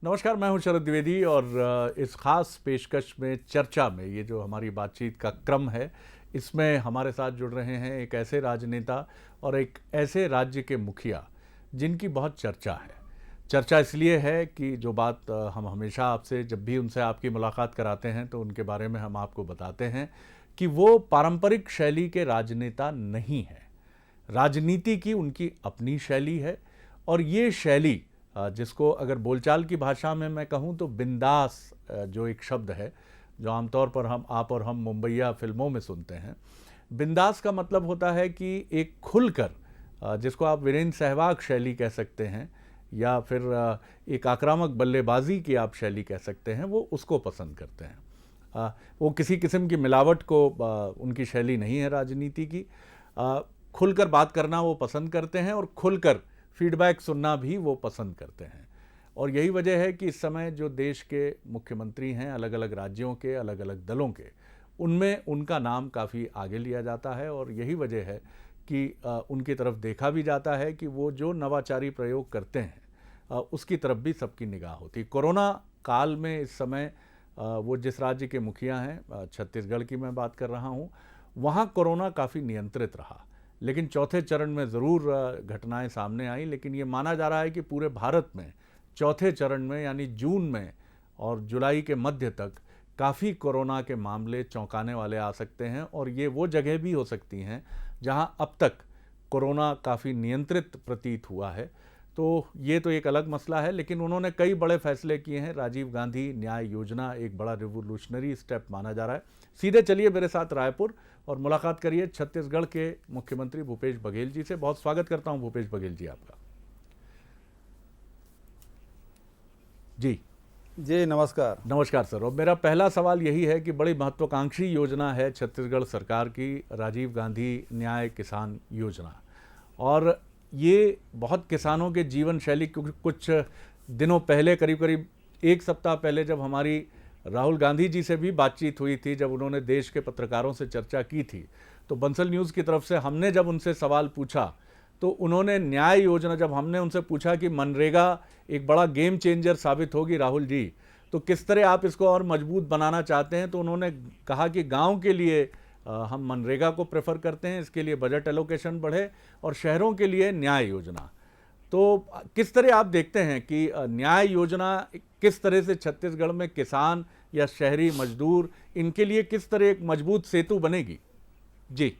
नमस्कार, मैं हूं शरद द्विवेदी और इस खास पेशकश में चर्चा में ये जो हमारी बातचीत का क्रम है, इसमें हमारे साथ जुड़ रहे हैं एक ऐसे राजनेता और एक ऐसे राज्य के मुखिया जिनकी बहुत चर्चा है। चर्चा इसलिए है कि जो बात हम हमेशा आपसे जब भी उनसे आपकी मुलाकात कराते हैं तो उनके बारे में हम आपको बताते हैं कि वो पारंपरिक शैली के राजनेता नहीं हैं। राजनीति की उनकी अपनी शैली है और ये शैली जिसको अगर बोलचाल की भाषा में मैं कहूँ तो बिंदास जो एक शब्द है जो आमतौर पर आप और हम मुंबईया फिल्मों में सुनते हैं। बिंदास का मतलब होता है कि एक खुलकर जिसको आप वीरेंद्र सहवाग शैली कह सकते हैं या फिर एक आक्रामक बल्लेबाजी की आप शैली कह सकते हैं, वो उसको पसंद करते हैं। वो किसी किस्म की मिलावट को उनकी शैली नहीं है राजनीति की। खुलकर बात करना वो पसंद करते हैं और खुलकर फीडबैक सुनना भी वो पसंद करते हैं। और यही वजह है कि इस समय जो देश के मुख्यमंत्री हैं अलग अलग राज्यों के, अलग अलग दलों के, उनमें उनका नाम काफ़ी आगे लिया जाता है और यही वजह है कि उनकी तरफ देखा भी जाता है कि वो जो नवाचारी प्रयोग करते हैं उसकी तरफ भी सबकी निगाह होती। कोरोना काल में इस समय वो जिस राज्य के मुखिया हैं, छत्तीसगढ़ की मैं बात कर रहा हूँ, वहाँ कोरोना काफ़ी नियंत्रित रहा, लेकिन चौथे चरण में ज़रूर घटनाएं सामने आई। लेकिन ये माना जा रहा है कि पूरे भारत में चौथे चरण में यानी जून में और जुलाई के मध्य तक काफ़ी कोरोना के मामले चौंकाने वाले आ सकते हैं और ये वो जगह भी हो सकती हैं जहां अब तक कोरोना काफ़ी नियंत्रित प्रतीत हुआ है। तो ये तो एक अलग मसला है, लेकिन उन्होंने कई बड़े फैसले किए हैं। राजीव गांधी न्याय योजना एक बड़ा रिवोल्यूशनरी स्टेप माना जा रहा है। सीधे चलिए मेरे साथ रायपुर और मुलाकात करिए छत्तीसगढ़ के मुख्यमंत्री भूपेश बघेल जी से। बहुत स्वागत करता हूं भूपेश बघेल जी आपका। जी जी नमस्कार। नमस्कार सर। और मेरा पहला सवाल यही है कि बड़ी महत्वाकांक्षी योजना है छत्तीसगढ़ सरकार की, राजीव गांधी न्याय किसान योजना, और ये बहुत किसानों के जीवन शैली, कुछ दिनों पहले, करीब करीब एक सप्ताह पहले जब हमारी राहुल गांधी जी से भी बातचीत हुई थी, जब उन्होंने देश के पत्रकारों से चर्चा की थी, तो बंसल न्यूज़ की तरफ से हमने जब उनसे सवाल पूछा तो उन्होंने न्याय योजना, जब हमने उनसे पूछा कि मनरेगा एक बड़ा गेम चेंजर साबित होगी राहुल जी, तो किस तरह आप इसको और मजबूत बनाना चाहते हैं, तो उन्होंने कहा कि गांव के लिए हम मनरेगा को प्रेफर करते हैं, इसके लिए बजट एलोकेशन बढ़े, और शहरों के लिए न्याय योजना। तो किस तरह आप देखते हैं कि न्याय योजना किस तरह से छत्तीसगढ़ में किसान या शहरी मजदूर, इनके लिए किस तरह एक मजबूत सेतु बनेगी? जी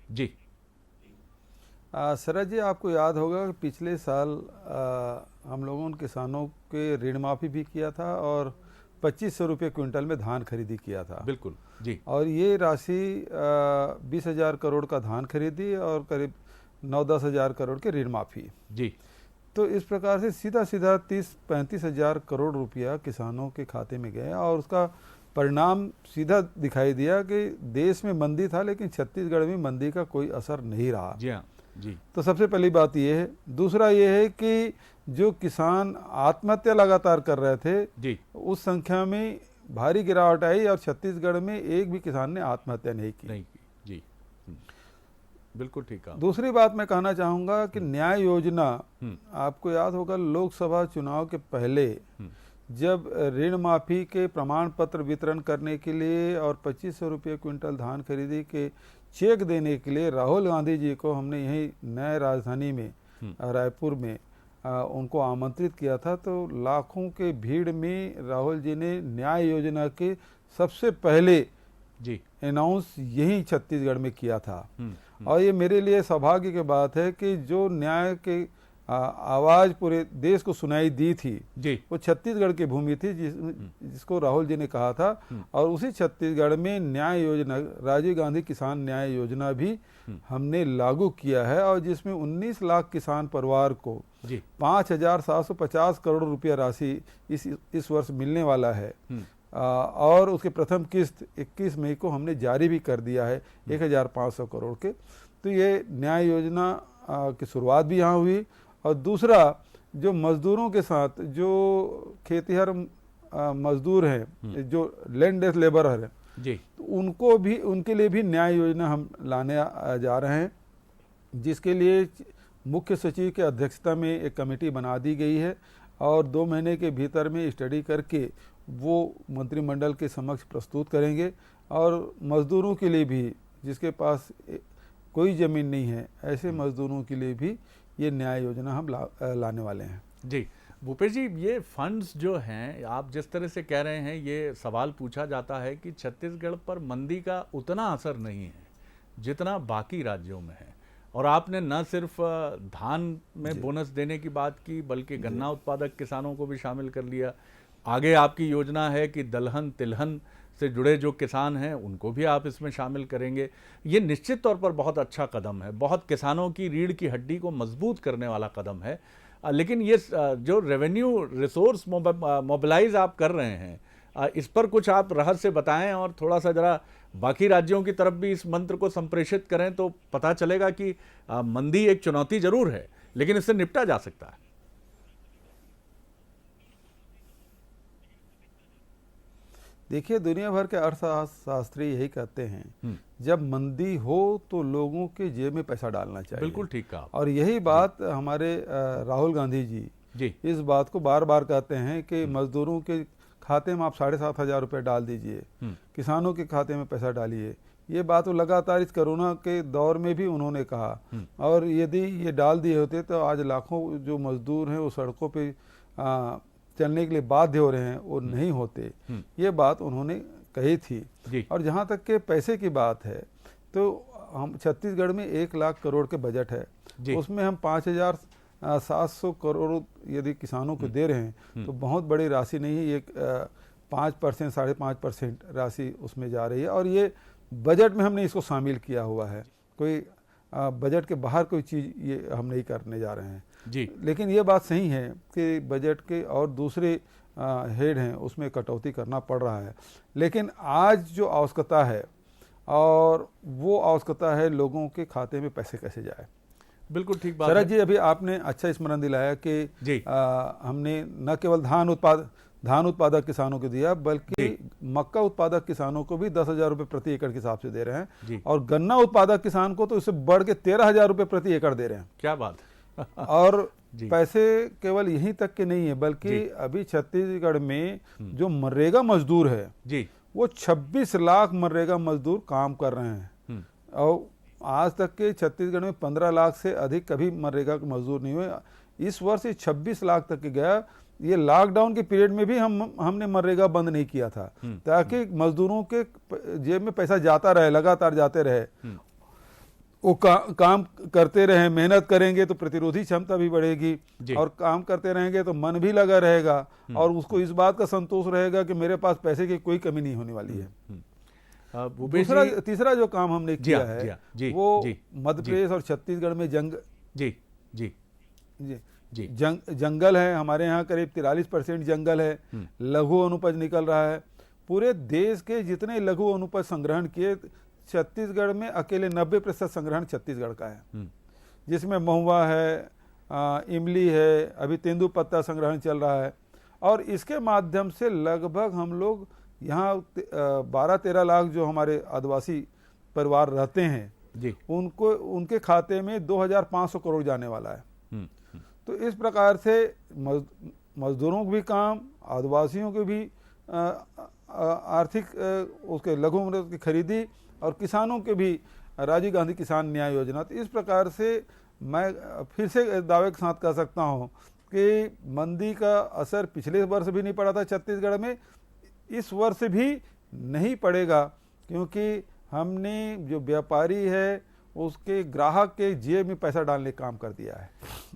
जी। शरद जी, आपको याद होगा कि पिछले साल हम लोगों ने किसानों के ऋण माफ़ी भी किया था और 2500 रुपये क्विंटल में धान खरीदी किया था। बिल्कुल जी। और ये राशि 20,000 करोड़ का धान खरीदी और करीब 9-10 हज़ार करोड़ के ऋण माफ़ी जी। तो इस प्रकार से सीधा सीधा 30-35 हज़ार करोड़ रुपया किसानों के खाते में गया और उसका परिणाम सीधा दिखाई दिया कि देश में मंदी था लेकिन छत्तीसगढ़ में मंदी का कोई असर नहीं रहा। जी हाँ जी। तो सबसे पहली बात ये है। दूसरा ये है कि जो किसान आत्महत्या लगातार कर रहे थे जी, उस संख्या में भारी गिरावट आई और छत्तीसगढ़ में एक भी किसान ने आत्महत्या नहीं की। जी। बिल्कुल ठीक है। दूसरी बात मैं कहना चाहूँगा कि न्याय योजना, आपको याद होगा लोकसभा चुनाव के पहले जब ऋण माफ़ी के प्रमाण पत्र वितरण करने के लिए और 2500 रुपये क्विंटल धान खरीदी के चेक देने के लिए राहुल गांधी जी को हमने यही नए राजधानी में रायपुर में उनको आमंत्रित किया था, तो लाखों के भीड़ में राहुल जी ने न्याय योजना के सबसे पहले जी अनाउंस यही छत्तीसगढ़ में किया था। और ये मेरे लिए सौभाग्य की बात है कि जो न्याय के आवाज़ पूरे देश को सुनाई दी थी जी, वो छत्तीसगढ़ की भूमि थी जिसको राहुल जी ने कहा था। और उसी छत्तीसगढ़ में न्याय योजना, राजीव गांधी किसान न्याय योजना भी हमने लागू किया है और जिसमें 19 लाख किसान परिवार को 5,750 करोड़ रुपया राशि इस वर्ष मिलने वाला है। और उसके प्रथम किस्त 21 मई को हमने जारी भी कर दिया है 1,500 करोड़ के। तो ये न्याय योजना की शुरुआत भी यहाँ हुई। और दूसरा, जो मजदूरों के साथ जो खेतीहर मजदूर हैं, जो लैंड डेस्क लेबर हैं जी, तो उनको भी, उनके लिए भी न्याय योजना हम लाने जा रहे हैं, जिसके लिए मुख्य सचिव की अध्यक्षता में एक कमेटी बना दी गई है और 2 महीने के भीतर में स्टडी करके वो मंत्रिमंडल के समक्ष प्रस्तुत करेंगे और मजदूरों के लिए भी, जिसके पास कोई ज़मीन नहीं है, ऐसे मजदूरों के लिए भी ये न्याय योजना हम लाने वाले हैं। जी भूपेश जी, ये फंड्स जो हैं, आप जिस तरह से कह रहे हैं, ये सवाल पूछा जाता है कि छत्तीसगढ़ पर मंदी का उतना असर नहीं है जितना बाकी राज्यों में है, और आपने न सिर्फ धान में बोनस देने की बात की बल्कि गन्ना उत्पादक किसानों को भी शामिल कर लिया। आगे आपकी योजना है कि दलहन तिलहन से जुड़े जो किसान हैं उनको भी आप इसमें शामिल करेंगे। ये निश्चित तौर पर बहुत अच्छा कदम है, बहुत किसानों की रीढ़ की हड्डी को मजबूत करने वाला कदम है। लेकिन ये जो रेवेन्यू रिसोर्स मोबिलाइज आप कर रहे हैं, इस पर कुछ आप रहस्य बताएं और थोड़ा सा जरा बाकी राज्यों की तरफ भी इस मंत्र को संप्रेषित करें तो पता चलेगा कि मंदी एक चुनौती जरूर है लेकिन इससे निपटा जा सकता है। देखिए, दुनिया भर के अर्थशास्त्री यही कहते हैं जब मंदी हो तो लोगों के जेब में पैसा डालना चाहिए। बिल्कुल ठीक कहा। और यही बात हमारे राहुल गांधी जी इस बात को बार बार कहते हैं कि मजदूरों के खाते में आप 7,500 रुपये डाल दीजिए, किसानों के खाते में पैसा डालिए। ये बात वो लगातार इस कोरोना के दौर में भी उन्होंने कहा, और यदि ये डाल दिए होते तो आज लाखों जो मजदूर हैं वो सड़कों पे चलने के लिए बाध्य हो रहे हैं, वो नहीं होते। ये बात उन्होंने कही थी। और जहाँ तक के पैसे की बात है तो हम छत्तीसगढ़ में 1 लाख करोड़ के बजट है, उसमें हम 5,700 करोड़ यदि किसानों को दे रहे हैं तो बहुत बड़ी राशि नहीं है। ये 5% 5.5% राशि उसमें जा रही है और ये बजट में हमने इसको शामिल किया हुआ है। कोई बजट के बाहर कोई चीज़ ये हम नहीं करने जा रहे हैं जी। लेकिन ये बात सही है कि बजट के और दूसरे हेड हैं उसमें कटौती करना पड़ रहा है। लेकिन आज जो आवश्यकता है और वो आवश्यकता है लोगों के खाते में पैसे कैसे जाए। बिल्कुल ठीक बात शरद जी, अभी आपने अच्छा स्मरण दिलाया कि हमने न केवल धान उत्पादक किसानों को दिया बल्कि मक्का उत्पादक किसानों को भी 10,000 रुपये प्रति एकड़ के हिसाब से दे रहे हैं और गन्ना उत्पादक किसान को तो इससे बढ़ के 13,000 रुपये प्रति एकड़ दे रहे हैं। क्या बात और पैसे केवल यहीं तक के नहीं है बल्कि अभी छत्तीसगढ़ में जो मनरेगा मजदूर है वो 26 लाख मनरेगा मजदूर काम कर रहे हैं और आज तक के छत्तीसगढ़ में 15 लाख से अधिक कभी मनरेगा के मजदूर नहीं हुए। इस वर्ष 26 लाख तक गया। ये लॉकडाउन के पीरियड में भी हमने मनरेगा बंद नहीं किया था ताकि मजदूरों के जेब में पैसा जाता रहे, लगातार जाते रहे, वो काम करते रहे। मेहनत करेंगे तो प्रतिरोधी क्षमता भी बढ़ेगी और काम करते रहेंगे तो मन भी लगा रहेगा और उसको इस बात का संतोष रहेगा कि मेरे पास पैसे की कोई कमी नहीं होने वाली है। तीसरा जो काम हमने किया है वो मध्य प्रदेश और छत्तीसगढ़ में जंगल है। हमारे यहाँ करीब 43% जंगल है, लघु अनुपज निकल रहा है। पूरे देश के जितने लघु अनुपज संग्रहण किए छत्तीसगढ़ में अकेले 90% संग्रहण छत्तीसगढ़ का है, जिसमें महुआ है, इमली है, अभी तेंदुपत्ता संग्रहण चल रहा है। और इसके माध्यम से लगभग हम लोग यहाँ 12-13 लाख जो हमारे आदिवासी परिवार रहते हैं उनको उनके खाते में 2,500 करोड़ जाने वाला है। तो इस प्रकार से मजदूरों को भी काम, आदिवासियों को भी आर्थिक उसके लघु अनुपज की खरीदी और किसानों के भी राजीव गांधी किसान न्याय योजना। तो इस प्रकार से मैं फिर से दावे के साथ कह सकता हूं कि मंदी का असर पिछले वर्ष भी नहीं पड़ा था छत्तीसगढ़ में, इस वर्ष भी नहीं पड़ेगा क्योंकि हमने जो व्यापारी है उसके ग्राहक के जेब में पैसा डालने का काम कर दिया है।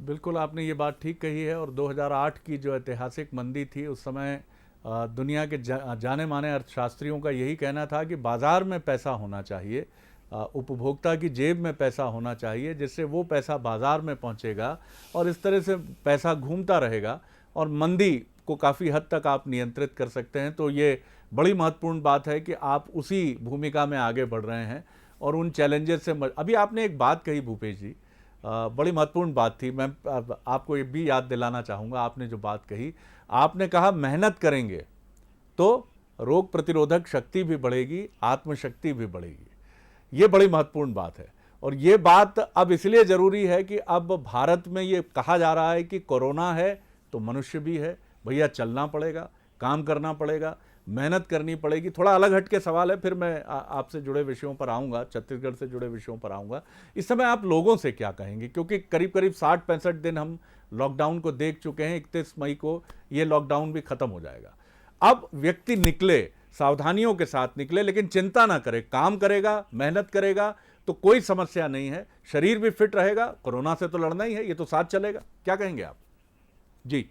बिल्कुल आपने ये बात ठीक कही है। और 2008 की जो ऐतिहासिक मंदी थी उस समय दुनिया के जाने माने अर्थशास्त्रियों का यही कहना था कि बाजार में पैसा होना चाहिए, उपभोक्ता की जेब में पैसा होना चाहिए, जिससे वो पैसा बाजार में पहुंचेगा और इस तरह से पैसा घूमता रहेगा और मंदी को काफ़ी हद तक आप नियंत्रित कर सकते हैं। तो ये बड़ी महत्वपूर्ण बात है कि आप उसी भूमिका में आगे बढ़ रहे हैं और उन चैलेंजेस से अभी आपने एक बात कही भूपेश जी, बड़ी महत्वपूर्ण बात थी। मैं आपको ये भी याद दिलाना चाहूँगा, आपने जो बात कही, आपने कहा मेहनत करेंगे तो रोग प्रतिरोधक शक्ति भी बढ़ेगी, आत्मशक्ति भी बढ़ेगी। ये बड़ी महत्वपूर्ण बात है और ये बात अब इसलिए ज़रूरी है कि अब भारत में ये कहा जा रहा है कि कोरोना है तो मनुष्य भी है, भैया चलना पड़ेगा, काम करना पड़ेगा, मेहनत करनी पड़ेगी। थोड़ा अलग हट के सवाल है, फिर मैं आपसे जुड़े विषयों पर आऊँगा, छत्तीसगढ़ से जुड़े विषयों पर आऊँगा। इस समय आप लोगों से क्या कहेंगे, क्योंकि करीब करीब 60-65 दिन हम लॉकडाउन को देख चुके हैं। 31 मई को ये लॉकडाउन भी ख़त्म हो जाएगा। अब व्यक्ति निकले, सावधानियों के साथ निकले, लेकिन चिंता ना करे, काम करेगा, मेहनत करेगा तो कोई समस्या नहीं है, शरीर भी फिट रहेगा, कोरोना से तो लड़ना ही है, ये तो साथ चलेगा। क्या कहेंगे आप? जी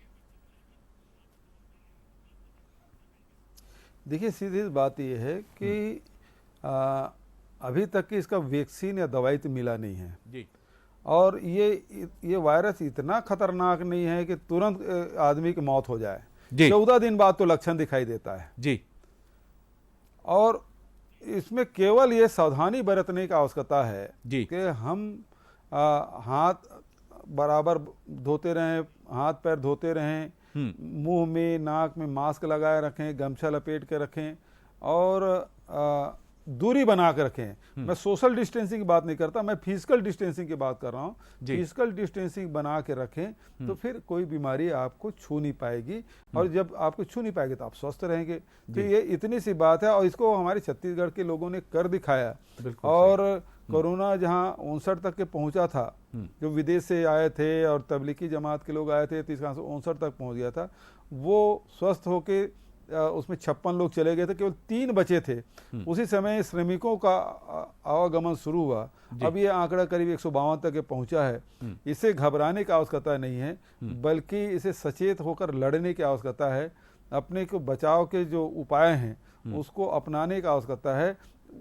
देखिए, सीधी बात यह है कि अभी तक की इसका वैक्सीन या दवाई तो मिला नहीं है जी। और ये वायरस इतना खतरनाक नहीं है कि तुरंत आदमी की मौत हो जाए। 14 दिन बाद तो लक्षण दिखाई देता है जी। और इसमें केवल ये सावधानी बरतने की आवश्यकता है जी कि हम हाथ बराबर धोते रहें, हाथ पैर धोते रहें, मुंह में नाक में मास्क लगाए रखें, गमछा लपेट के रखें और दूरी बना के रखें। मैं सोशल डिस्टेंसिंग की बात नहीं करता, मैं फिजिकल डिस्टेंसिंग की बात कर रहा हूँ। फिजिकल डिस्टेंसिंग बना के रखें तो फिर कोई बीमारी आपको छू नहीं पाएगी और जब आपको छू नहीं पाएगी तो आप स्वस्थ रहेंगे। तो ये इतनी सी बात है और इसको हमारे छत्तीसगढ़ के लोगों ने कर दिखाया। और कोरोना जहाँ 59 तक के पहुंचा था, जो विदेश से आए थे और तबलीगी जमात के लोग आए थे, 59 तक पहुंच गया था। वो स्वस्थ होके उसमें 56 लोग चले गए थे, केवल 3 बचे थे। उसी समय श्रमिकों का आवागमन शुरू हुआ। अब ये आंकड़ा करीब 152 तक पहुंचा है। इसे घबराने की आवश्यकता नहीं है, बल्कि इसे सचेत होकर लड़ने की आवश्यकता है। अपने को बचाव के जो उपाय हैं उसको अपनाने की आवश्यकता है।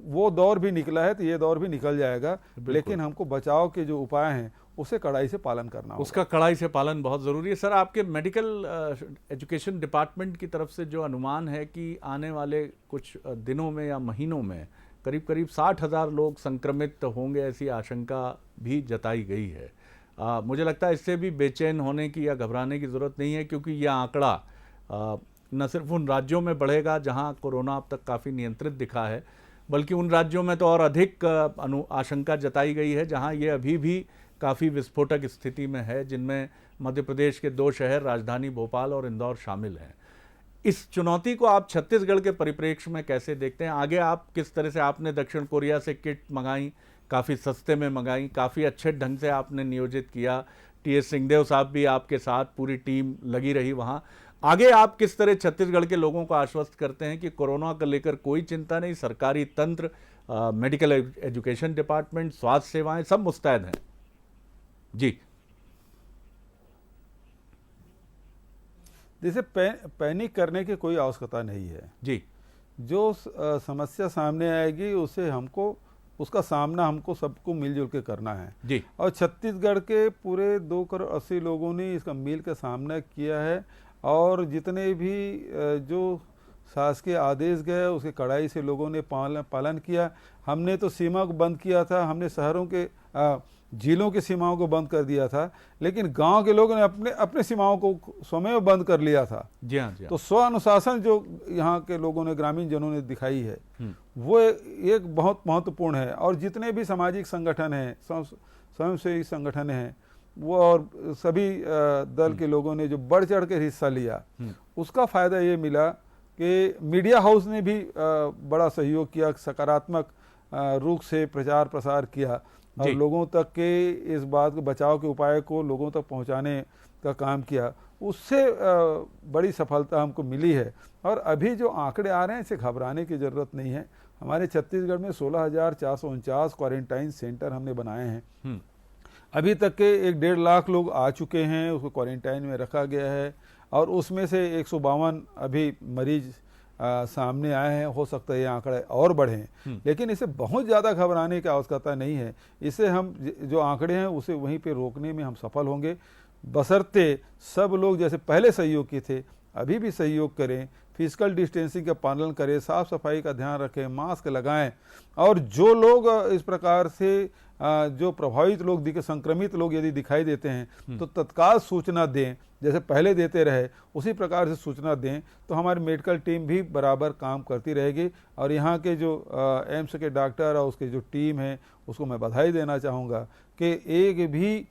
वो दौर भी निकला है तो ये दौर भी निकल जाएगा, लेकिन हमको बचाव के जो उपाय हैं उसे कड़ाई से पालन करना होगा। उसका कड़ाई से पालन बहुत ज़रूरी है। सर, आपके मेडिकल एजुकेशन डिपार्टमेंट की तरफ से जो अनुमान है कि आने वाले कुछ दिनों में या महीनों में करीब करीब 60,000 लोग संक्रमित होंगे, ऐसी आशंका भी जताई गई है। मुझे लगता है इससे भी बेचैन होने की या घबराने की ज़रूरत नहीं है, क्योंकि यह आंकड़ा न सिर्फ उन राज्यों में बढ़ेगा जहां कोरोना अब तक काफ़ी नियंत्रित दिखा है, बल्कि उन राज्यों में तो और अधिक आशंका जताई गई है जहां ये अभी भी काफ़ी विस्फोटक स्थिति में है, जिनमें मध्य प्रदेश के 2 शहर राजधानी भोपाल और इंदौर शामिल हैं। इस चुनौती को आप छत्तीसगढ़ के परिप्रेक्ष्य में कैसे देखते हैं? आगे आप किस तरह से, आपने दक्षिण कोरिया से किट मंगाई, काफ़ी सस्ते में मंगाई, काफ़ी अच्छे ढंग से आपने नियोजित किया, टीएस सिंहदेव साहब भी आपके साथ, पूरी टीम लगी रही वहाँ। आगे आप किस तरह छत्तीसगढ़ के लोगों को आश्वस्त करते हैं कि कोरोना को लेकर कोई चिंता नहीं, सरकारी तंत्र, मेडिकल एजुकेशन डिपार्टमेंट, स्वास्थ्य सेवाएं सब मुस्तैद हैं? जी। जैसे पैनिक करने की कोई आवश्यकता नहीं है जी। जो समस्या सामने आएगी उसे हमको, उसका सामना हमको सबको मिलजुल के करना है जी। और छत्तीसगढ़ के पूरे 2 करोड़ 80 लोगों ने इसका मिल के सामना किया है और जितने भी जो शासकीय आदेश गए उसके कड़ाई से लोगों ने पालन किया। हमने तो सीमा को बंद किया था, हमने शहरों के जिलों की सीमाओं को बंद कर दिया था, लेकिन गांव के लोगों ने अपने अपने सीमाओं को स्वयं बंद कर लिया था। जी हाँ, जी हाँ। तो स्व अनुशासन जो यहाँ के लोगों ने, ग्रामीण जनों ने दिखाई है, वो एक बहुत महत्वपूर्ण है। और जितने भी सामाजिक संगठन हैं, स्वयंसेवी संगठन हैं, वो और सभी दल के लोगों ने जो बढ़ चढ़ कर हिस्सा लिया, उसका फायदा ये मिला कि मीडिया हाउस ने भी बड़ा सहयोग किया, सकारात्मक रूप से प्रचार प्रसार किया और लोगों तक के इस बात को, बचाव के उपाय को लोगों तक पहुंचाने का काम किया। उससे बड़ी सफलता हमको मिली है। और अभी जो आंकड़े आ रहे हैं इससे घबराने की ज़रूरत नहीं है। हमारे छत्तीसगढ़ में 16,449 क्वारंटाइन सेंटर हमने बनाए हैं। अभी तक के 1.5 लाख लोग आ चुके हैं, उसको क्वारंटाइन में रखा गया है और उसमें से 152 अभी मरीज सामने आए हैं। हो सकता है ये आंकड़े और बढ़ें, लेकिन इसे बहुत ज़्यादा घबराने की आवश्यकता नहीं है। इसे हम जो आंकड़े हैं उसे वहीं पे रोकने में हम सफल होंगे, बशर्ते सब लोग जैसे पहले सहयोग किए थे अभी भी सहयोग करें, फिजिकल डिस्टेंसिंग का पालन करें, साफ सफाई का ध्यान रखें, मास्क लगाएं। और जो लोग इस प्रकार से जो प्रभावित लोग संक्रमित लोग यदि दिखाई देते हैं तो तत्काल सूचना दें, जैसे पहले देते रहे उसी प्रकार से सूचना दें, तो हमारी मेडिकल टीम भी बराबर काम करती रहेगी। और यहाँ के जो एम्स के डॉक्टर और उसकी जो टीम है उसको मैं बधाई देना चाहूँगा कि एक भी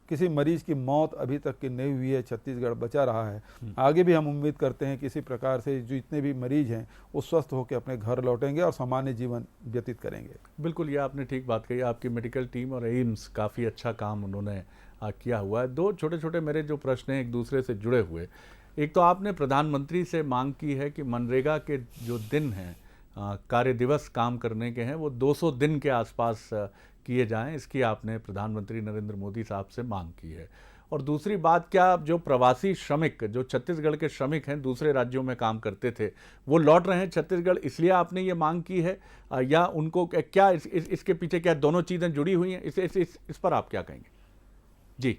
किसी मरीज की मौत अभी तक की नहीं हुई है, छत्तीसगढ़ बचा रहा है। आगे भी हम उम्मीद करते हैं किसी प्रकार से जो जितने भी मरीज हैं वो स्वस्थ होकर अपने घर लौटेंगे और सामान्य जीवन व्यतीत करेंगे। बिल्कुल, ये आपने ठीक बात कही। आपकी मेडिकल टीम और एम्स काफ़ी अच्छा काम उन्होंने किया हुआ है। दो छोटे छोटे मेरे जो प्रश्न हैं एक दूसरे से जुड़े हुए, एक तो आपने प्रधानमंत्री से मांग की है कि मनरेगा के जो दिन हैं, कार्य दिवस काम करने के हैं, वो 200 दिन के आसपास किए जाएं, इसकी आपने प्रधानमंत्री नरेंद्र मोदी साहब से मांग की है। और दूसरी बात, क्या जो प्रवासी श्रमिक, जो छत्तीसगढ़ के श्रमिक हैं, दूसरे राज्यों में काम करते थे, वो लौट रहे हैं छत्तीसगढ़, इसलिए आपने ये मांग की है, या उनको क्या इसके पीछे क्या दोनों चीज़ें जुड़ी हुई हैं? इस पर आप क्या कहेंगे? जी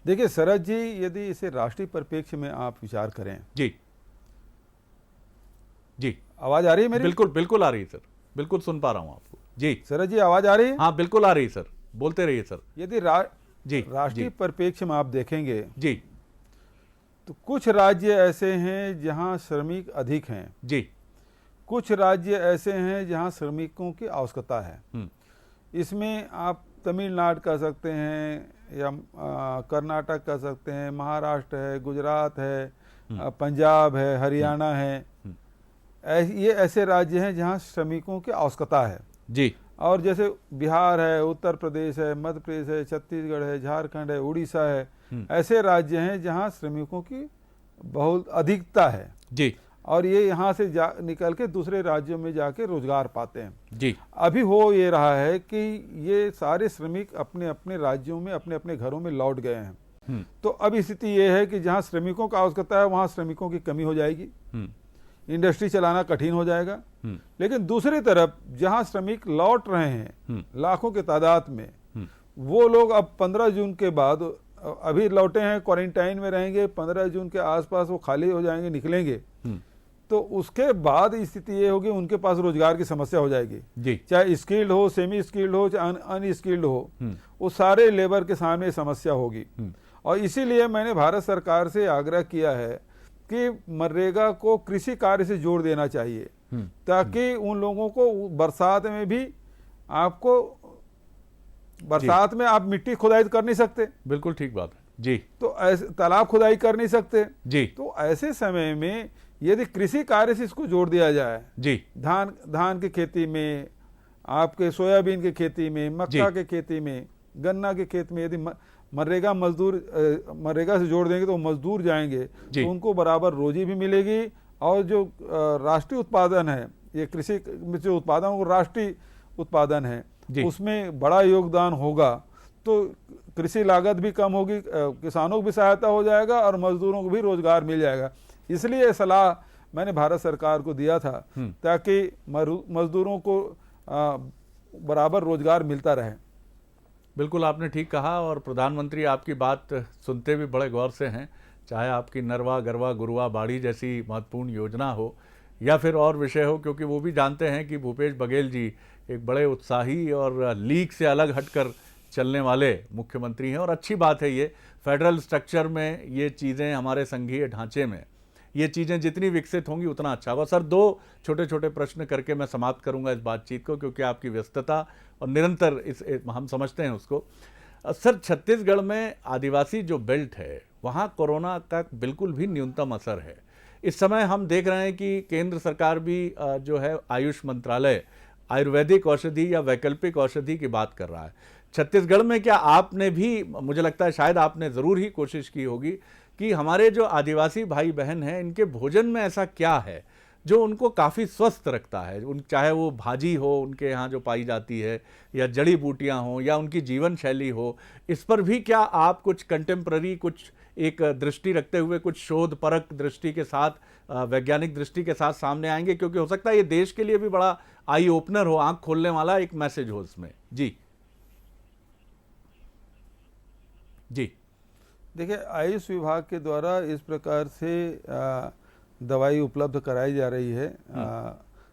देखिए शरद जी, यदि इसे राष्ट्रीय परिप्रेक्ष्य में आप विचार करें। जी जी, आवाज आ रही है मेरी? बिल्कुल बिल्कुल आ रही है सर, बिल्कुल सुन पा रहा हूं आपको। जी शरद जी, आवाज आ रही है? हाँ बिल्कुल आ रही है सर, बोलते रहिए सर। यदि जी राष्ट्रीय परिप्रेक्ष्य में आप देखेंगे जी, तो कुछ राज्य ऐसे हैं जहां श्रमिक अधिक हैं जी, कुछ राज्य ऐसे हैं जहां श्रमिकों की आवश्यकता है। इसमें आप तमिलनाडु कह सकते हैं या कर्नाटक कह सकते हैं, महाराष्ट्र है, गुजरात है, पंजाब है, हरियाणा है। ये ऐसे राज्य हैं जहां श्रमिकों की आवश्यकता है जी। और जैसे बिहार है, उत्तर प्रदेश है, मध्य प्रदेश है, छत्तीसगढ़ है, झारखंड है, उड़ीसा है, ऐसे राज्य हैं जहां श्रमिकों की बहुत अधिकता है जी। और ये यहाँ से निकल के दूसरे राज्यों में जाके रोजगार पाते हैं। जी। अभी हो ये रहा है कि ये सारे श्रमिक अपने अपने राज्यों में अपने अपने घरों में लौट गए हैं। तो अब स्थिति ये है कि जहाँ श्रमिकों का आवश्यकता है वहाँ श्रमिकों की कमी हो जाएगी, इंडस्ट्री चलाना कठिन हो जाएगा। लेकिन दूसरी तरफ जहाँ श्रमिक लौट रहे हैं लाखों के तादाद में, वो लोग अब 15 जून के बाद, अभी लौटे हैं क्वारंटाइन में रहेंगे, 15 जून के आसपास वो खाली हो जाएंगे, निकलेंगे, तो उसके बाद स्थिति ये होगी उनके पास रोजगार की समस्या हो जाएगी। चाहे स्किल्ड हो, सेमी स्किल्ड हो, चाहे अनस्किल्ड हो, वो सारे लेबर के सामने समस्या होगी। और इसीलिए मैंने भारत सरकार से आग्रह किया है कि मनरेगा को कृषि कार्य से जोड़ देना चाहिए, ताकि उन लोगों को बरसात में भी, आपको बरसात में आप मिट्टी खुदाई कर नहीं सकते, बिल्कुल ठीक बात है जी, तो ऐसे तालाब खुदाई कर नहीं सकते जी, तो ऐसे समय में यदि कृषि कार्य से इसको जोड़ दिया जाए जी, धान की खेती में, आपके सोयाबीन की खेती में, मक्का की खेती में, गन्ना के खेत में, यदि मनरेगा से जोड़ देंगे तो मजदूर जाएंगे, तो उनको बराबर रोजी भी मिलेगी और जो राष्ट्रीय उत्पादन है, ये कृषि में जो उत्पादन वो राष्ट्रीय उत्पादन है, उसमें बड़ा योगदान होगा। तो कृषि लागत भी कम होगी, किसानों को भी सहायता हो जाएगा और मजदूरों को भी रोजगार मिल जाएगा। इसलिए सलाह मैंने भारत सरकार को दिया था ताकि मजदूरों को बराबर रोजगार मिलता रहे। बिल्कुल आपने ठीक कहा और प्रधानमंत्री आपकी बात सुनते भी बड़े गौर से हैं, चाहे आपकी नरवा गरवा गुरुआ बाड़ी जैसी महत्वपूर्ण योजना हो या फिर और विषय हो, क्योंकि वो भी जानते हैं कि भूपेश बघेल जी एक बड़े उत्साही और लीग से अलग हटकर चलने वाले मुख्यमंत्री हैं। और अच्छी बात है, ये फेडरल स्ट्रक्चर में ये चीज़ें, हमारे संघीय ढांचे में ये चीज़ें जितनी विकसित होंगी उतना अच्छा होगा। सर, दो छोटे छोटे प्रश्न करके मैं समाप्त करूंगा इस बातचीत को, क्योंकि आपकी व्यस्तता और निरंतर हम समझते हैं उसको। सर, छत्तीसगढ़ में आदिवासी जो बेल्ट है वहाँ कोरोना का बिल्कुल भी न्यूनतम असर है। इस समय हम देख रहे हैं कि केंद्र सरकार भी जो है आयुष मंत्रालय आयुर्वेदिक औषधि या वैकल्पिक औषधि की बात कर रहा है। छत्तीसगढ़ में क्या आपने भी, मुझे लगता है शायद आपने ज़रूर ही कोशिश की होगी कि हमारे जो आदिवासी भाई बहन हैं इनके भोजन में ऐसा क्या है जो उनको काफ़ी स्वस्थ रखता है, चाहे वो भाजी हो उनके यहाँ जो पाई जाती है, या जड़ी बूटियाँ हों, या उनकी जीवन शैली हो, इस पर भी क्या आप कुछ कंटेम्प्ररी, कुछ एक दृष्टि रखते हुए, कुछ शोध परक दृष्टि के साथ, वैज्ञानिक दृष्टि के साथ सामने आएंगे? क्योंकि हो सकता है ये देश के लिए भी बड़ा आई ओपनर हो, आंख खोलने वाला एक मैसेज हो इसमें। जी जी, देखिए, आयुष विभाग के द्वारा इस प्रकार से दवाई उपलब्ध कराई जा रही है।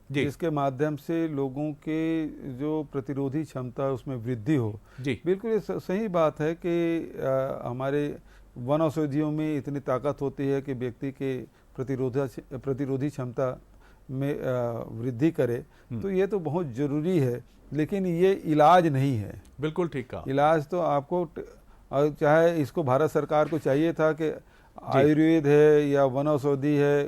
जी जिसके माध्यम से लोगों के जो प्रतिरोधी क्षमता है उसमें वृद्धि हो। जी बिल्कुल ये सही बात है कि हमारे वन औषधियों में इतनी ताकत होती है कि व्यक्ति के प्रतिरोधी क्षमता में वृद्धि करे, तो ये तो बहुत ज़रूरी है, लेकिन ये इलाज नहीं है। बिल्कुल ठीक कहा। इलाज तो आपको चाहे इसको भारत सरकार को चाहिए था कि आयुर्वेद है या वनौषधि है,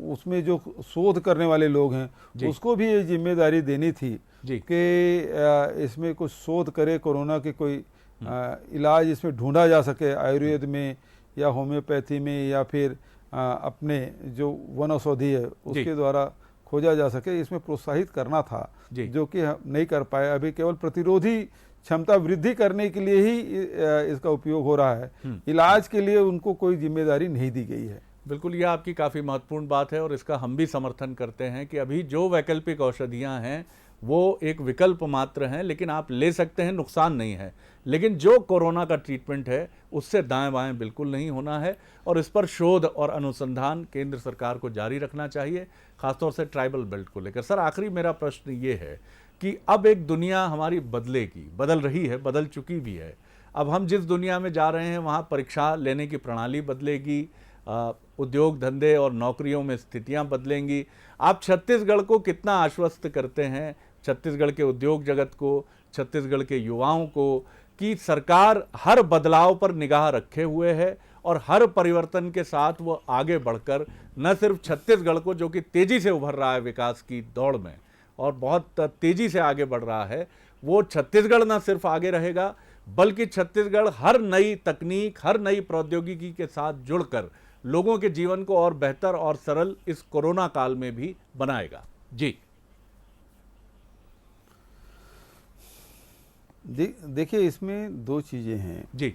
उसमें जो शोध करने वाले लोग हैं उसको भी ये जिम्मेदारी देनी थी कि इसमें कुछ शोध करे, कोरोना के कोई इलाज इसमें ढूंढा जा सके आयुर्वेद में या होम्योपैथी में या फिर अपने जो वनौषधि है उसके द्वारा खोजा जा सके, इसमें प्रोत्साहित करना था, जो कि नहीं कर पाए। अभी केवल प्रतिरोधी क्षमता वृद्धि करने के लिए ही इसका उपयोग हो रहा है, इलाज के लिए उनको कोई जिम्मेदारी नहीं दी गई है। बिल्कुल, यह आपकी काफ़ी महत्वपूर्ण बात है और इसका हम भी समर्थन करते हैं कि अभी जो वैकल्पिक औषधियां हैं वो एक विकल्प मात्र हैं, लेकिन आप ले सकते हैं, नुकसान नहीं है। लेकिन जो कोरोना का ट्रीटमेंट है उससे दाएं बाएं बिल्कुल नहीं होना है और इस पर शोध और अनुसंधान केंद्र सरकार को जारी रखना चाहिए, खासतौर से ट्राइबल बेल्ट को लेकर। सर, आखिरी मेरा प्रश्न ये है कि अब एक दुनिया हमारी बदलेगी, बदल रही है, बदल चुकी भी है। अब हम जिस दुनिया में जा रहे हैं वहाँ परीक्षा लेने की प्रणाली बदलेगी, उद्योग धंधे और नौकरियों में स्थितियां बदलेंगी। आप छत्तीसगढ़ को कितना आश्वस्त करते हैं, छत्तीसगढ़ के उद्योग जगत को, छत्तीसगढ़ के युवाओं को, कि सरकार हर बदलाव पर निगाह रखे हुए है और हर परिवर्तन के साथ वो आगे बढ़कर न सिर्फ छत्तीसगढ़ को, जो कि तेजी से उभर रहा है विकास की दौड़ में और बहुत तेजी से आगे बढ़ रहा है, वो छत्तीसगढ़ न सिर्फ आगे रहेगा बल्कि छत्तीसगढ़ हर नई तकनीक, हर नई प्रौद्योगिकी के साथ जुड़कर लोगों के जीवन को और बेहतर और सरल इस कोरोना काल में भी बनाएगा। जी देखिए, इसमें दो चीज़ें हैं जी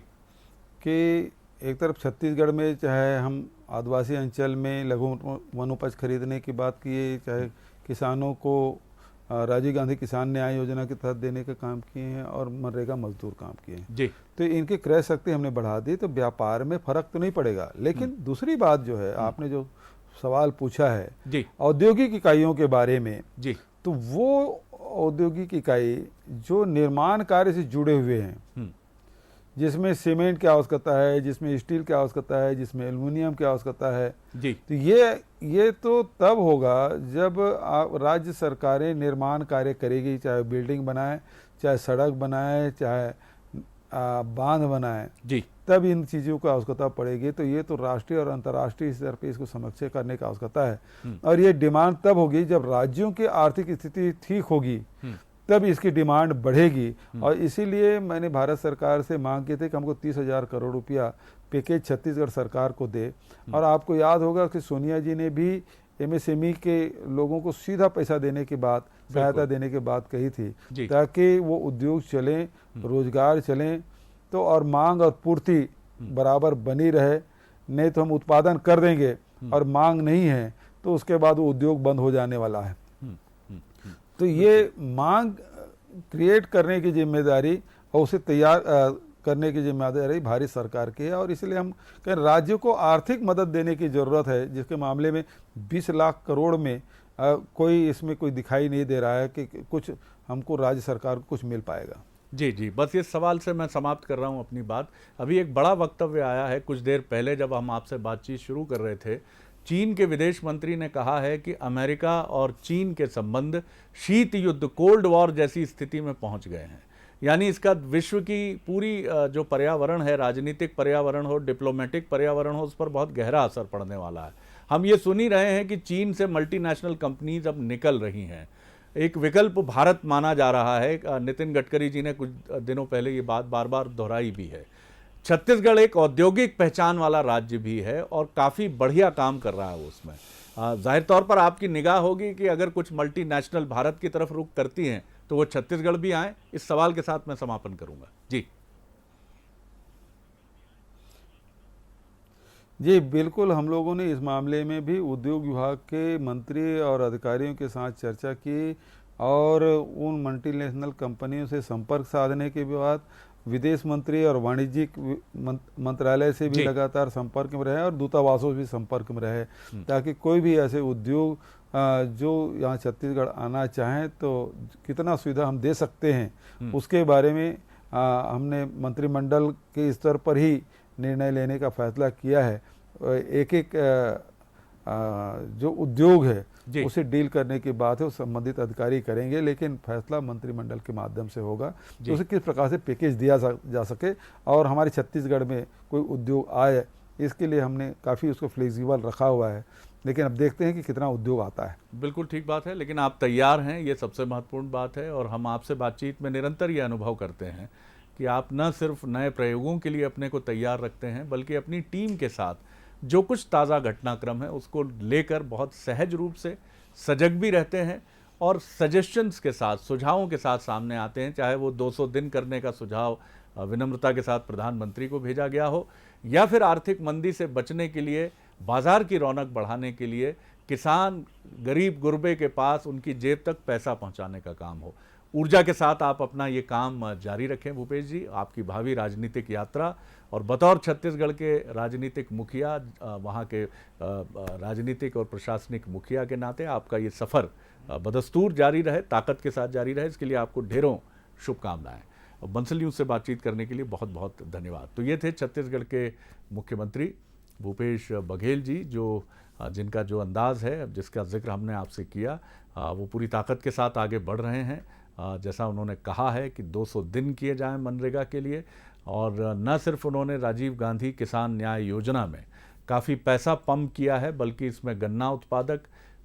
कि एक तरफ छत्तीसगढ़ में चाहे हम आदिवासी अंचल में लघु वनोपज खरीदने की बात किए, चाहे किसानों को राजीव गांधी किसान न्याय योजना के तहत देने का काम किए हैं और मनरेगा मजदूर काम किए हैं जी, तो इनकी क्रय शक्ति हमने बढ़ा दी, तो व्यापार में फर्क तो नहीं पड़ेगा। लेकिन दूसरी बात जो है, आपने जो सवाल पूछा है जी औद्योगिक इकाइयों के बारे में, जी, तो वो औद्योगिक इकाई जो निर्माण कार्य से जुड़े हुए हैं, जिसमें सीमेंट की आवश्यकता है, जिसमें स्टील की आवश्यकता है, जिसमें एल्युमिनियम की आवश्यकता है जी, तो ये तो तब होगा जब राज्य सरकारें निर्माण कार्य करेगी, चाहे बिल्डिंग बनाए, चाहे सड़क बनाए, चाहे बांध बनाए, जी, तब इन चीज़ों की आवश्यकता पड़ेगी। तो ये तो राष्ट्रीय और अंतर्राष्ट्रीय स्तर पर इसको समीक्षा करने की आवश्यकता है और ये डिमांड तब होगी जब राज्यों की आर्थिक स्थिति ठीक होगी, तब इसकी डिमांड बढ़ेगी। और इसीलिए मैंने भारत सरकार से मांग की थी कि हमको 30,000 करोड़ रुपया पैकेज छत्तीसगढ़ सरकार को दे। और आपको याद होगा कि सोनिया जी ने भी एमएसएमई के लोगों को सीधा पैसा देने की बात, सहायता देने की बात कही थी, ताकि वो उद्योग चलें, रोजगार चलें, तो और मांग और पूर्ति बराबर बनी रहे। नहीं तो हम उत्पादन कर देंगे और मांग नहीं है तो उसके बाद वो उद्योग बंद हो जाने वाला है। तो ये मांग क्रिएट करने की जिम्मेदारी और उसे तैयार करने की जिम्मेदारी भारत सरकार की है। और इसलिए हम कहें राज्यों को आर्थिक मदद देने की ज़रूरत है, जिसके मामले में 20 लाख करोड़ में कोई इसमें कोई दिखाई नहीं दे रहा है कि कुछ हमको राज्य सरकार को कुछ मिल पाएगा। जी जी, बस इस सवाल से मैं समाप्त कर रहा हूं अपनी बात। अभी एक बड़ा वक्तव्य आया है कुछ देर पहले जब हम आपसे बातचीत शुरू कर रहे थे। चीन के विदेश मंत्री ने कहा है कि अमेरिका और चीन के संबंध शीत युद्ध, कोल्ड वॉर जैसी स्थिति में पहुंच गए हैं। यानी इसका विश्व की पूरी जो पर्यावरण है, राजनीतिक पर्यावरण हो, डिप्लोमेटिक पर्यावरण हो, उस पर बहुत गहरा असर पड़ने वाला है। हम ये सुन ही रहे हैं कि चीन से मल्टीनेशनल कंपनीज अब निकल रही हैं। एक विकल्प भारत माना जा रहा है। नितिन गडकरी जी ने कुछ दिनों पहले ये बात बार बार दोहराई भी है। छत्तीसगढ़ एक औद्योगिक पहचान वाला राज्य भी है और काफ़ी बढ़िया काम कर रहा है उसमें। जाहिर तौर पर आपकी निगाह होगी कि अगर कुछ मल्टीनेशनल भारत की तरफ रुख करती हैं तो वो छत्तीसगढ़ भी आए। इस सवाल के साथ मैं समापन करूंगा। जी जी बिल्कुल, हम लोगों ने इस मामले में भी उद्योग विभाग के मंत्री और अधिकारियों के साथ चर्चा की और उन मल्टीनेशनल कंपनियों से संपर्क साधने के बाद विदेश मंत्री और वाणिज्यिक मंत्रालय से भी लगातार संपर्क में रहे और दूतावासों से भी संपर्क में रहे, ताकि कोई भी ऐसे उद्योग जो यहाँ छत्तीसगढ़ आना चाहें तो कितना सुविधा हम दे सकते हैं, उसके बारे में हमने मंत्रिमंडल के स्तर पर ही निर्णय लेने का फैसला किया है। एक एक जो उद्योग है उसे डील करने की बात है, वो संबंधित अधिकारी करेंगे, लेकिन फैसला मंत्रिमंडल के माध्यम से होगा तो उसे किस प्रकार से पैकेज दिया जा सके और हमारे छत्तीसगढ़ में कोई उद्योग आए, इसके लिए हमने काफ़ी उसको फ्लेक्सिबल रखा हुआ है। लेकिन अब देखते हैं कि कितना उद्योग आता है। बिल्कुल ठीक बात है, लेकिन आप तैयार हैं, ये सबसे महत्वपूर्ण बात है। और हम आपसे बातचीत में निरंतर ये अनुभव करते हैं कि आप न सिर्फ नए प्रयोगों के लिए अपने को तैयार रखते हैं, बल्कि अपनी टीम के साथ जो कुछ ताज़ा घटनाक्रम है उसको लेकर बहुत सहज रूप से सजग भी रहते हैं और सजेशंस के साथ, सुझावों के साथ सामने आते हैं। चाहे वो 200 दिन करने का सुझाव विनम्रता के साथ प्रधानमंत्री को भेजा गया हो, या फिर आर्थिक मंदी से बचने के लिए, बाजार की रौनक बढ़ाने के लिए, किसान गरीब गुरबे के पास उनकी जेब तक पैसा पहुंचाने का काम हो। ऊर्जा के साथ आप अपना ये काम जारी रखें भूपेश जी। आपकी भावी राजनीतिक यात्रा और बतौर छत्तीसगढ़ के राजनीतिक मुखिया, वहाँ के राजनीतिक और प्रशासनिक मुखिया के नाते आपका ये सफ़र बदस्तूर जारी रहे, ताकत के साथ जारी रहे, इसके लिए आपको ढेरों शुभकामनाएं। बंसल न्यूज़ से बातचीत करने के लिए बहुत बहुत धन्यवाद। तो ये थे छत्तीसगढ़ के मुख्यमंत्री भूपेश बघेल जी, जो जिनका जो अंदाज़ है, जिसका जिक्र हमने आपसे किया, वो पूरी ताकत के साथ आगे बढ़ रहे हैं। जैसा उन्होंने कहा है कि 200 दिन किए जाएं मनरेगा के लिए, और न सिर्फ उन्होंने राजीव गांधी किसान न्याय योजना में काफ़ी पैसा पंप किया है, बल्कि इसमें गन्ना उत्पादक,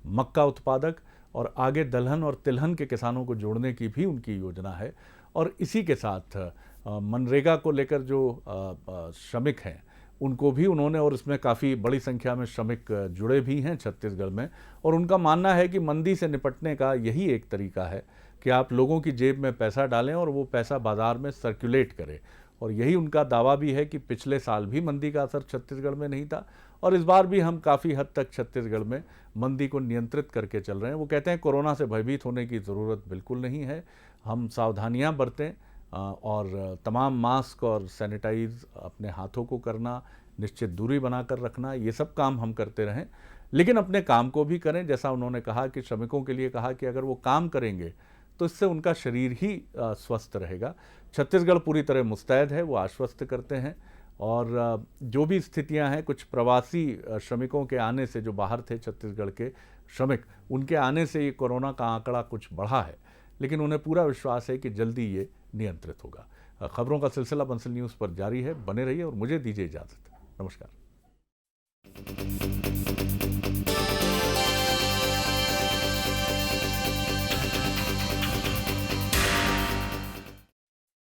मक्का उत्पादक और आगे दलहन और तिलहन के किसानों को जोड़ने की भी उनकी योजना है। और इसी के साथ मनरेगा को लेकर जो श्रमिक हैं उनको भी उन्होंने, और इसमें काफ़ी बड़ी संख्या में श्रमिक जुड़े भी हैं छत्तीसगढ़ में, और उनका मानना है कि मंदी से निपटने का यही एक तरीका है कि आप लोगों की जेब में पैसा डालें और वो पैसा बाज़ार में सर्कुलेट करे। और यही उनका दावा भी है कि पिछले साल भी मंदी का असर छत्तीसगढ़ में नहीं था, और इस बार भी हम काफ़ी हद तक छत्तीसगढ़ में मंदी को नियंत्रित करके चल रहे हैं। वो कहते हैं कोरोना से भयभीत होने की ज़रूरत बिल्कुल नहीं है, हम सावधानियां बरतें और तमाम मास्क और सैनिटाइज अपने हाथों को करना, निश्चित दूरी बनाकर रखना, ये सब काम हम करते रहें, लेकिन अपने काम को भी करें। जैसा उन्होंने कहा कि श्रमिकों के लिए कहा कि अगर वो काम करेंगे तो इससे उनका शरीर ही स्वस्थ रहेगा। छत्तीसगढ़ पूरी तरह मुस्तैद है, वो आश्वस्त करते हैं। और जो भी स्थितियां हैं, कुछ प्रवासी श्रमिकों के आने से, जो बाहर थे छत्तीसगढ़ के श्रमिक, उनके आने से ये कोरोना का आंकड़ा कुछ बढ़ा है, लेकिन उन्हें पूरा विश्वास है कि जल्दी ये नियंत्रित होगा। खबरों का सिलसिला बंसल न्यूज़ पर जारी है, बने रहिए और मुझे दीजिए इजाज़त। नमस्कार।